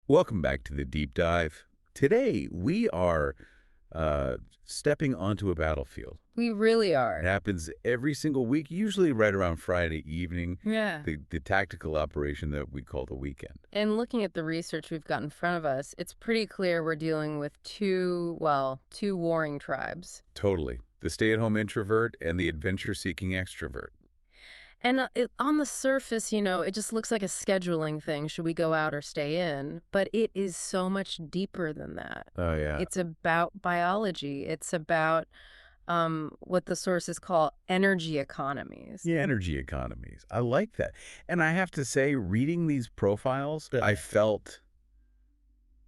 Welcome back to the deep dive. Today, we are stepping onto a battlefield. We really It are. happens every single week, usually right around Friday evening, Yeah. the tactical operation that we call the weekend. And looking at the research we've got in front of us, it's pretty clear we're dealing with two warring tribes. Totally. The stay-at-home introvert and the adventure-seeking extrovert. And on the surface, it just looks like a scheduling thing. Should we go out or stay in? But it is so much deeper than that. Oh, yeah. It's about biology. It's about what the sources call energy economies. Yeah, energy economies. I like that. And I have to say, reading these profiles, I felt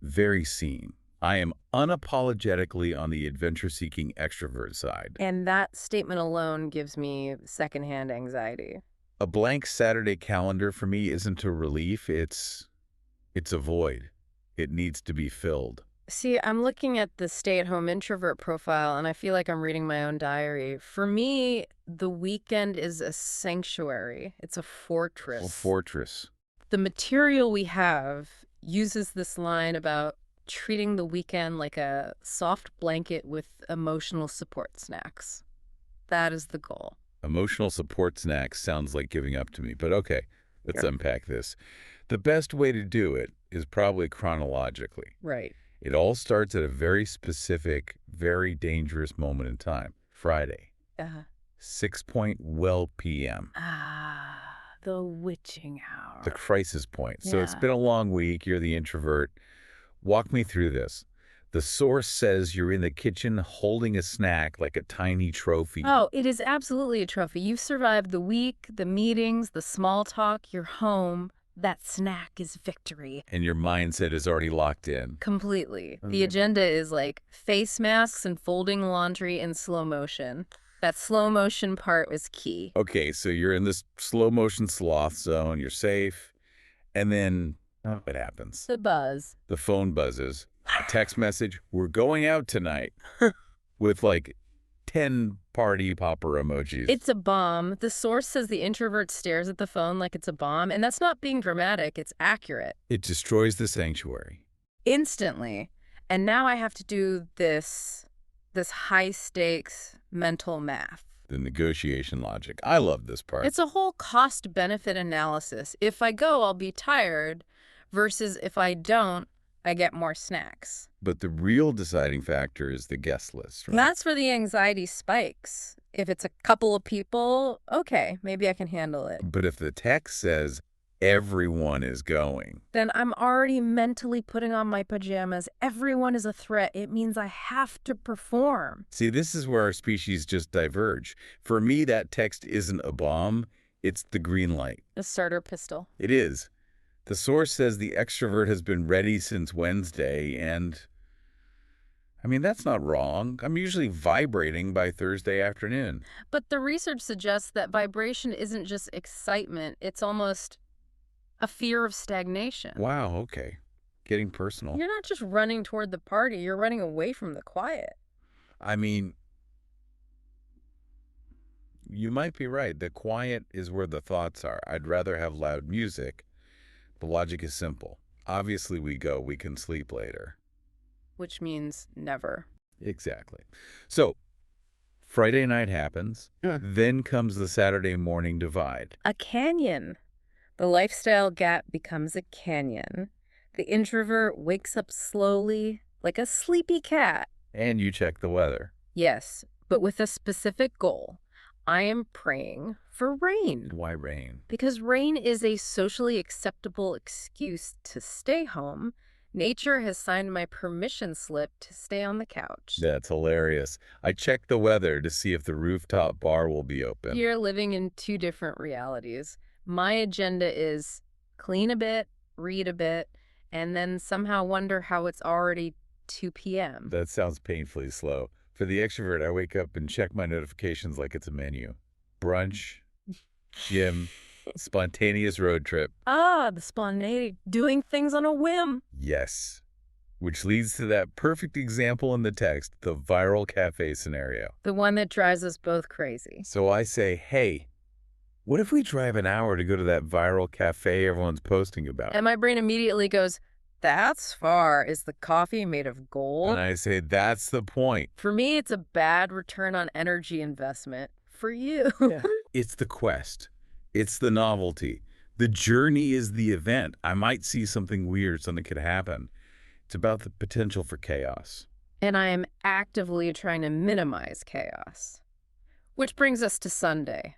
very seen. I am unapologetically on the adventure-seeking extrovert side. And that statement alone gives me secondhand anxiety. A blank Saturday calendar for me isn't a relief, it's a void. It needs to be filled. See, I'm looking at the stay-at-home introvert profile, and I feel like I'm reading my own diary. For me, the weekend is a sanctuary. It's a fortress. A fortress. The material we have uses this line about treating the weekend like a soft blanket with emotional support snacks. That is the goal. Emotional support snacks sounds like giving up to me, but okay, let's Sure. unpack this. The best way to do it is probably chronologically. Right. It all starts at a very specific, very dangerous moment in time. Friday, Uh, 6:12 p.m. the witching hour. The crisis point. So it's Yeah. been a long week. You're the introvert. Walk me through this. The source says you're in the kitchen holding a snack like a tiny trophy. Oh, it is absolutely a trophy. You've survived the week, the meetings, the small talk, you're home. That snack is victory. And your mindset is already locked in. Completely. The Okay. agenda is like face masks and folding laundry in slow motion. That slow motion part was key. Okay, so you're in this slow motion sloth zone. You're safe. And then what happens? The buzz. The phone buzzes. A text message, we're going out tonight. With like 10 party popper emojis. It's a bomb. The source says the introvert stares at the phone like it's a bomb, and that's not being dramatic. It's accurate. It destroys the sanctuary. Instantly. And now I have to do this high stakes mental math. The negotiation logic. I love this part. It's a whole cost benefit analysis. If I go, I'll be tired versus if I don't, I get more snacks. But the real deciding factor is the guest list, right? That's where the anxiety spikes. If it's a couple of people, okay, maybe I can handle it. But if the text says everyone is going, Then I'm already mentally putting on my pajamas. Everyone is a threat. It means I have to perform. see, this is where our species just diverge. For me, that text isn't a bomb. It's the green light. A starter pistol. It is. The source says the extrovert has been ready since Wednesday, and I mean, that's not wrong. I'm usually vibrating by Thursday afternoon. But the research suggests that vibration isn't just excitement. It's almost a fear of stagnation. Wow, okay. Getting personal. You're not just running toward the party, you're running away from the quiet. I mean, you might be right. The quiet is where the thoughts are. I'd rather have loud music. The logic is simple. Obviously, we can sleep later. Which means never. Exactly. So, Friday night happens. Yeah. Then comes the Saturday morning divide. A canyon. The lifestyle gap becomes a canyon. The introvert wakes up slowly, like a sleepy cat. And you check the weather. Yes, but with a specific goal. I am praying for rain. Why rain? Because rain is a socially acceptable excuse to stay home. Nature has signed my permission slip to stay on the couch. That's hilarious. I check the weather to see if the rooftop bar will be open. You're living in two different realities. My agenda is clean a bit, read a bit, and then somehow wonder how it's already 2 p.m. That sounds painfully slow. For the extrovert, I wake up and check my notifications like it's a menu. Brunch, gym, spontaneous road trip. The spontaneity, doing things on a whim. Yes. Which leads to that perfect example in the text, the viral cafe scenario. The one that drives us both crazy. So I say, hey, what if we drive an hour to go to that viral cafe everyone's posting about? And my brain immediately goes, That's far. Is the coffee made of And gold? I say, that's the point. For me, it's a bad return on energy investment. For you. Yeah. It's the quest. It's the novelty. The journey is the event. I might see something weird, something could happen. It's about the potential for chaos. And I am actively trying to minimize chaos. Which brings us to Sunday.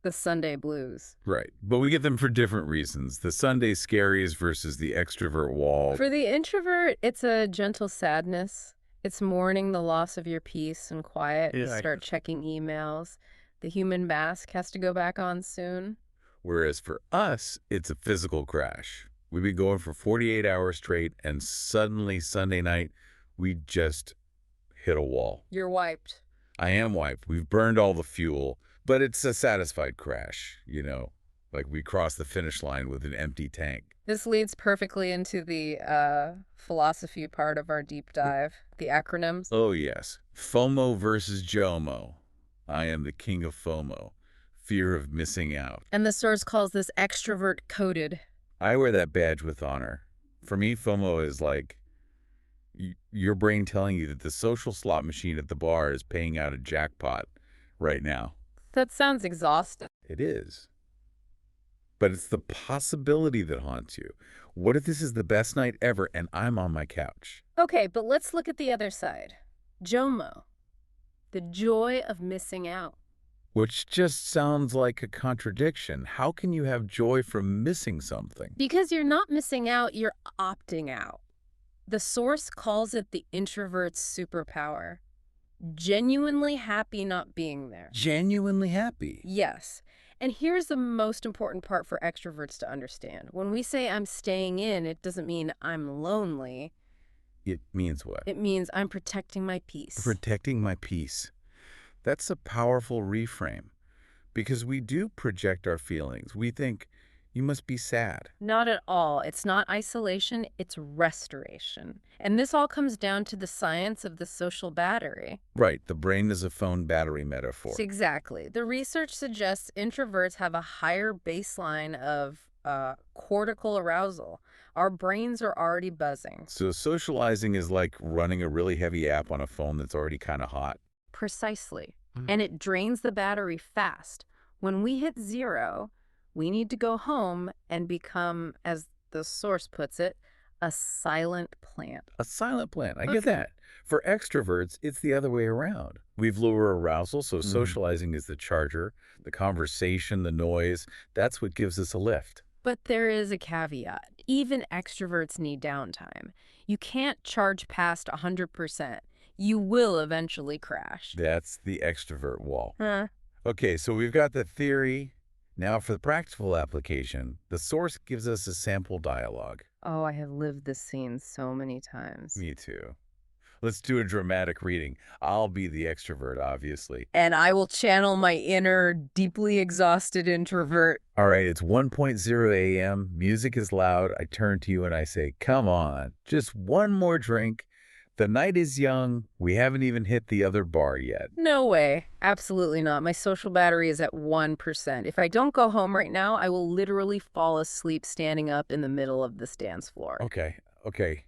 The Sunday blues. Right. But we get them for different reasons. The Sunday scaries versus the extrovert wall. For the introvert, it's a gentle sadness. It's mourning the loss of your peace and quiet. You start checking emails. The human mask has to go back on soon. Whereas for us, it's a physical crash. We've been going for 48 hours straight, and suddenly Sunday night, we just hit a wall. You're wiped. I am wiped. We've burned all the fuel, but it's a satisfied crash, you know, like we crossed the finish line with an empty tank. This leads perfectly into the philosophy part of our deep dive, the acronyms. Oh, yes. FOMO versus JOMO. I am the king of FOMO, fear of missing out. And the source calls this extrovert coded. I wear that badge with honor. For me, FOMO is like your brain telling you that the social slot machine at the bar is paying out a jackpot right now. That sounds exhausting. It is. But it's the possibility that haunts you. What if this is the best night ever and I'm on my couch? Okay, but let's look at the other side. JOMO, the joy of missing out. Which just sounds like a contradiction. How can you have joy from missing something? Because you're not missing out, you're opting out. The source calls it the introvert's superpower. Genuinely happy not being there. Genuinely happy. Yes. And here's the most important part for extroverts to understand. When we say I'm staying in, it doesn't mean I'm lonely. It means what? It means I'm protecting my peace. Protecting my peace. That's a powerful reframe because we do project our feelings. We think, you must be sad. Not at all. It's not isolation, it's restoration. And this all comes down to the science of the social battery. Right. The brain is a phone battery metaphor. Exactly. The research suggests introverts have a higher baseline of cortical arousal. Our brains are already buzzing. So socializing is like running a really heavy app on a phone that's already kind of hot. Precisely. And it drains the battery fast. When we hit zero, we need to go home and become, as the source puts it, a silent plant. A silent plant. I get that. For extroverts, it's the other way around. We've lower arousal, so socializing is the charger, the conversation, the noise. That's what gives us a lift. But there is a caveat. Even extroverts need downtime. You can't charge past 100%. You will eventually crash. That's the extrovert wall. Huh? Okay, so we've got the theory. Now for the practical application, the source gives us a sample dialogue. Oh, I have lived this scene so many times. Me too. Let's do a dramatic reading. I'll be the extrovert, obviously. And I will channel my inner, deeply exhausted introvert. All right, it's 1:00 a.m. Music is loud. I turn to you and I say, come on, just one more drink. The night is young. We haven't even hit the other bar yet. No way. Absolutely not. My social battery is at 1%. If I don't go home right now, I will literally fall asleep standing up in the middle of this dance floor. Okay.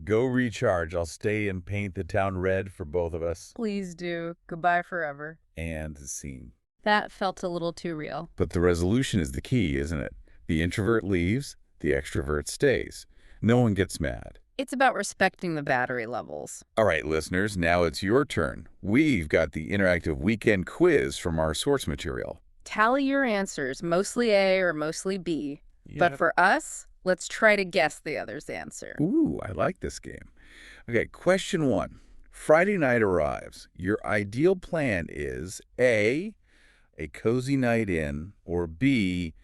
Go recharge. I'll stay and paint the town red for both of us. Please do. Goodbye forever. And the scene. That felt a little too real. But the resolution is the key, isn't it? The introvert leaves, the extrovert stays. No one gets mad. It's about respecting the battery levels. All right, listeners, now it's your turn. We've got the interactive weekend quiz from our source material. Tally your answers, mostly A or mostly B. Yeah. But for us, let's try to guess the other's answer. Ooh, I like this game. Okay, question 1. Friday night arrives. Your ideal plan is A, a cozy night in, or B,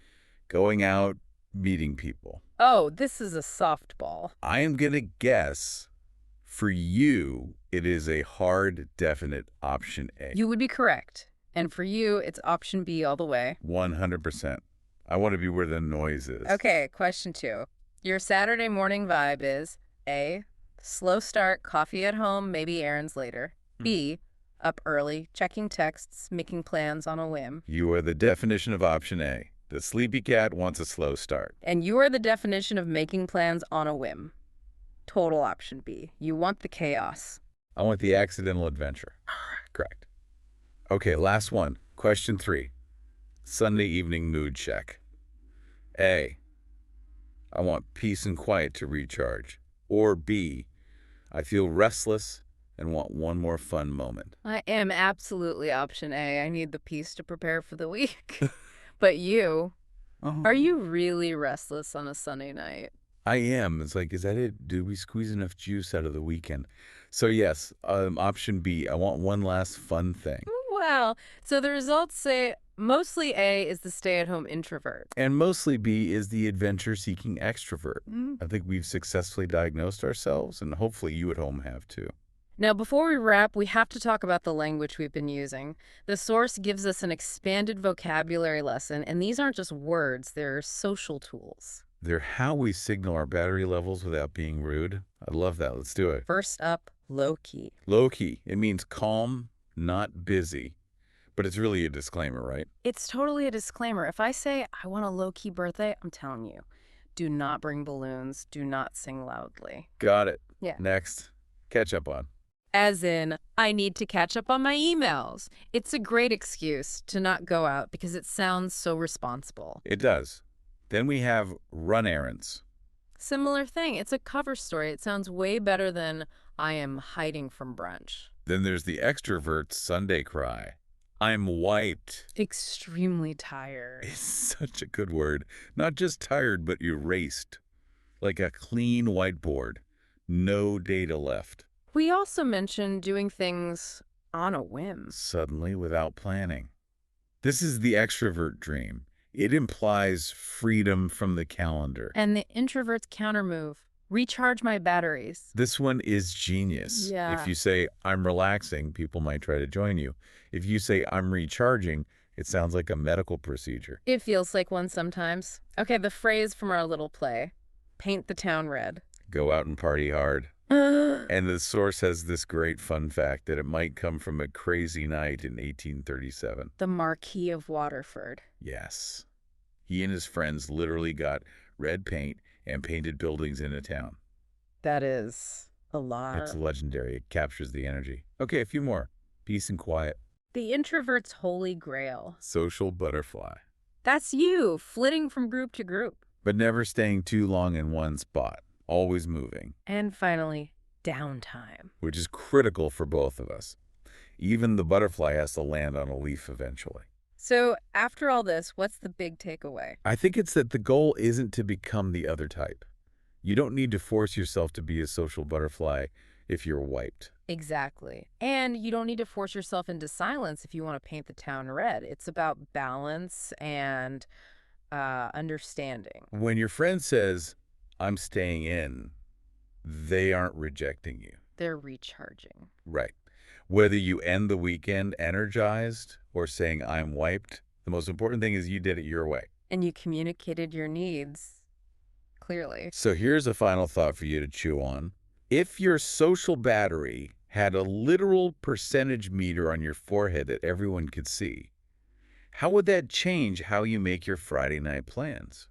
going out, meeting people. Oh, this is a softball. I am going to guess for you, it is a hard, definite option A. You would be correct. And for you, it's option B all the way. 100%. I want to be where the noise is. Okay, question 2. Your Saturday morning vibe is A, slow start, coffee at home, maybe errands later. B, up early, checking texts, making plans on a whim. You are the definition of option A. The sleepy cat wants a slow start. And you are the definition of making plans on a whim. Total option B. You want the chaos. I want the accidental adventure. Correct. Okay, last one. Question 3. Sunday evening mood check. A. I want peace and quiet to recharge. Or B. I feel restless and want one more fun moment. I am absolutely option A. I need the peace to prepare for the week. But you, are you really restless on a Sunday night? I am. It's like, is that it? Did we squeeze enough juice out of the weekend? So yes, option B. I want one last fun thing. Well, so the results say mostly A is the stay-at-home introvert. And mostly B is the adventure-seeking extrovert. I think we've successfully diagnosed ourselves, and hopefully you at home have too. Now, before we wrap, we have to talk about the language we've been using. The source gives us an expanded vocabulary lesson, and these aren't just words, they're social tools. They're how we signal our battery levels without being rude. I love that. Let's do it. First up, low-key. Low-key. It means calm, not busy. But it's really a disclaimer, right? It's totally a disclaimer. If I say I want a low-key birthday, I'm telling you, do not bring balloons, do not sing loudly. Got it. Yeah. Next, catch up on. As in, I need to catch up on my emails. It's a great excuse to not go out because it sounds so responsible. It does. Then we have run errands. Similar thing. It's a cover story. It sounds way better than I am hiding from brunch. Then there's the extrovert Sunday cry. I'm wiped. Extremely tired. It's such a good word. Not just tired, but erased. Like a clean whiteboard. No data left. We also mentioned doing things on a whim. Suddenly, without planning. This is the extrovert dream. It implies freedom from the calendar. And the introvert's countermove, recharge my batteries. This one is genius. Yeah. If you say, I'm relaxing, people might try to join you. If you say, I'm recharging, it sounds like a medical procedure. It feels like one sometimes. Okay, the phrase from our little play, paint the town red. Go out and party hard. And the source has this great fun fact that it might come from a crazy night in 1837. The Marquis of Waterford. Yes. He and his friends literally got red paint and painted buildings in a town. That is a lot. It's legendary. It captures the energy. Okay, a few more. Peace and quiet. The introvert's holy grail. Social butterfly. That's you, flitting from group to group. But never staying too long in one spot. Always moving. And finally, downtime. Which is critical for both of us. Even the butterfly has to land on a leaf eventually. So after all this, what's the big takeaway? I think it's that the goal isn't to become the other type. You don't need to force yourself to be a social butterfly if you're wiped. Exactly. And you don't need to force yourself into silence if you want to paint the town red. It's about balance and understanding. When your friend says, I'm staying in, they aren't rejecting you. They're recharging. Right. Whether you end the weekend energized or saying I'm wiped, the most important thing is you did it your way. And you communicated your needs clearly. So here's a final thought for you to chew on. If your social battery had a literal percentage meter on your forehead that everyone could see, how would that change how you make your Friday night plans?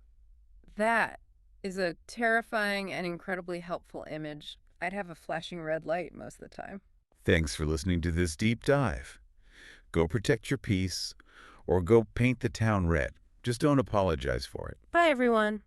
That is a terrifying and incredibly helpful image. I'd have a flashing red light most of the time. Thanks for listening to this deep dive. Go protect your peace or go paint the town red. Just don't apologize for it. Bye, everyone.